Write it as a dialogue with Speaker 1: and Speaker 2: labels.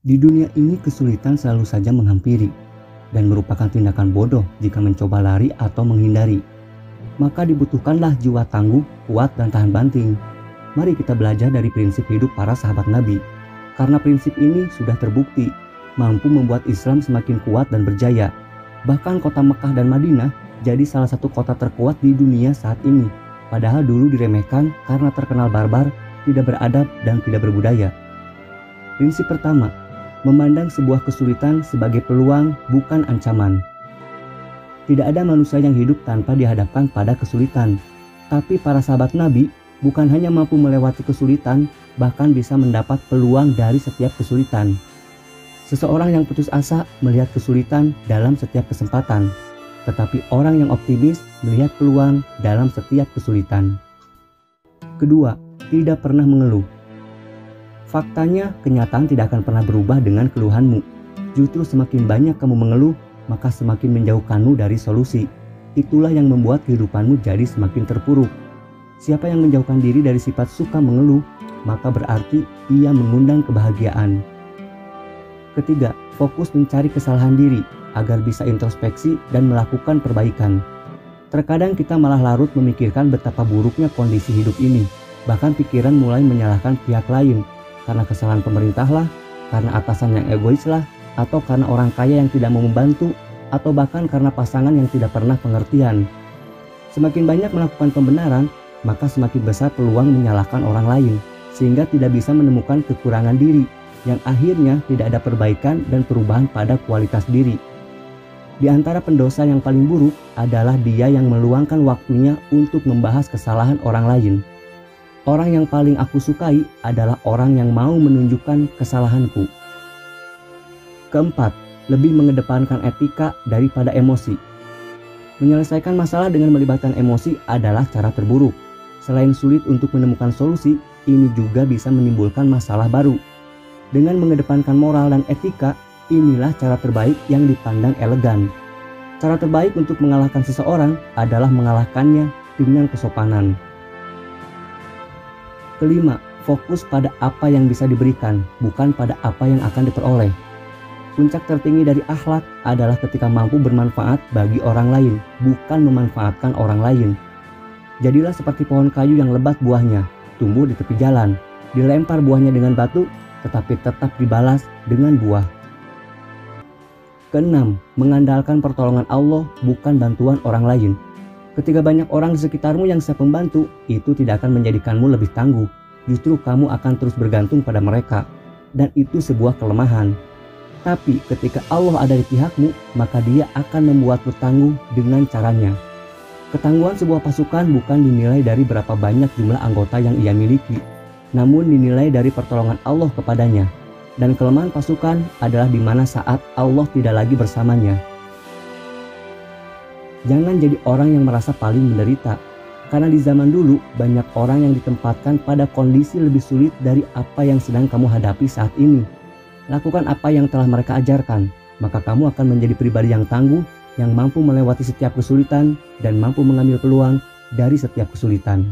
Speaker 1: Di dunia ini kesulitan selalu saja menghampiri dan merupakan tindakan bodoh jika mencoba lari atau menghindari. Maka dibutuhkanlah jiwa tangguh, kuat dan tahan banting. Mari kita belajar dari prinsip hidup para sahabat Nabi. Karena prinsip ini sudah terbukti mampu membuat Islam semakin kuat dan berjaya. Bahkan kota Mekah dan Madinah jadi salah satu kota terkuat di dunia saat ini. Padahal dulu diremehkan karena terkenal barbar, tidak beradab dan tidak berbudaya. Prinsip pertama, memandang sebuah kesulitan sebagai peluang bukan ancaman. Tidak ada manusia yang hidup tanpa dihadapkan pada kesulitan. Tapi para sahabat Nabi bukan hanya mampu melewati kesulitan, bahkan bisa mendapat peluang dari setiap kesulitan. Seseorang yang putus asa melihat kesulitan dalam setiap kesempatan, tetapi orang yang optimis melihat peluang dalam setiap kesulitan. Kedua, tidak pernah mengeluh. Faktanya, kenyataan tidak akan pernah berubah dengan keluhanmu. Justru semakin banyak kamu mengeluh, maka semakin menjauhkanmu dari solusi. Itulah yang membuat kehidupanmu jadi semakin terpuruk. Siapa yang menjauhkan diri dari sifat suka mengeluh, maka berarti ia mengundang kebahagiaan. Ketiga, fokus mencari kesalahan diri agar bisa introspeksi dan melakukan perbaikan. Terkadang kita malah larut memikirkan betapa buruknya kondisi hidup ini. Bahkan pikiran mulai menyalahkan pihak lain. Karena kesalahan pemerintah lah, karena atasan yang egois lah, atau karena orang kaya yang tidak mau membantu, atau bahkan karena pasangan yang tidak pernah pengertian. Semakin banyak melakukan pembenaran, maka semakin besar peluang menyalahkan orang lain, sehingga tidak bisa menemukan kekurangan diri, yang akhirnya tidak ada perbaikan dan perubahan pada kualitas diri. Di antara pendosa yang paling buruk adalah dia yang meluangkan waktunya untuk membahas kesalahan orang lain. Orang yang paling aku sukai adalah orang yang mau menunjukkan kesalahanku. Keempat, lebih mengedepankan etika daripada emosi. Menyelesaikan masalah dengan melibatkan emosi adalah cara terburuk. Selain sulit untuk menemukan solusi, ini juga bisa menimbulkan masalah baru. Dengan mengedepankan moral dan etika, inilah cara terbaik yang dipandang elegan. Cara terbaik untuk mengalahkan seseorang adalah mengalahkannya dengan kesopanan. Kelima, fokus pada apa yang bisa diberikan, bukan pada apa yang akan diperoleh. Puncak tertinggi dari akhlak adalah ketika mampu bermanfaat bagi orang lain, bukan memanfaatkan orang lain. Jadilah seperti pohon kayu yang lebat buahnya, tumbuh di tepi jalan, dilempar buahnya dengan batu, tetapi tetap dibalas dengan buah. Keenam, mengandalkan pertolongan Allah, bukan bantuan orang lain. Ketika banyak orang di sekitarmu yang siap membantu, itu tidak akan menjadikanmu lebih tangguh. Justru kamu akan terus bergantung pada mereka. Dan itu sebuah kelemahan. Tapi ketika Allah ada di pihakmu, maka Dia akan membuatmu tangguh dengan caranya. Ketangguhan sebuah pasukan bukan dinilai dari berapa banyak jumlah anggota yang ia miliki, namun dinilai dari pertolongan Allah kepadanya. Dan kelemahan pasukan adalah di mana saat Allah tidak lagi bersamanya. Jangan jadi orang yang merasa paling menderita, karena di zaman dulu banyak orang yang ditempatkan pada kondisi lebih sulit dari apa yang sedang kamu hadapi saat ini. Lakukan apa yang telah mereka ajarkan, maka kamu akan menjadi pribadi yang tangguh, yang mampu melewati setiap kesulitan dan mampu mengambil peluang dari setiap kesulitan.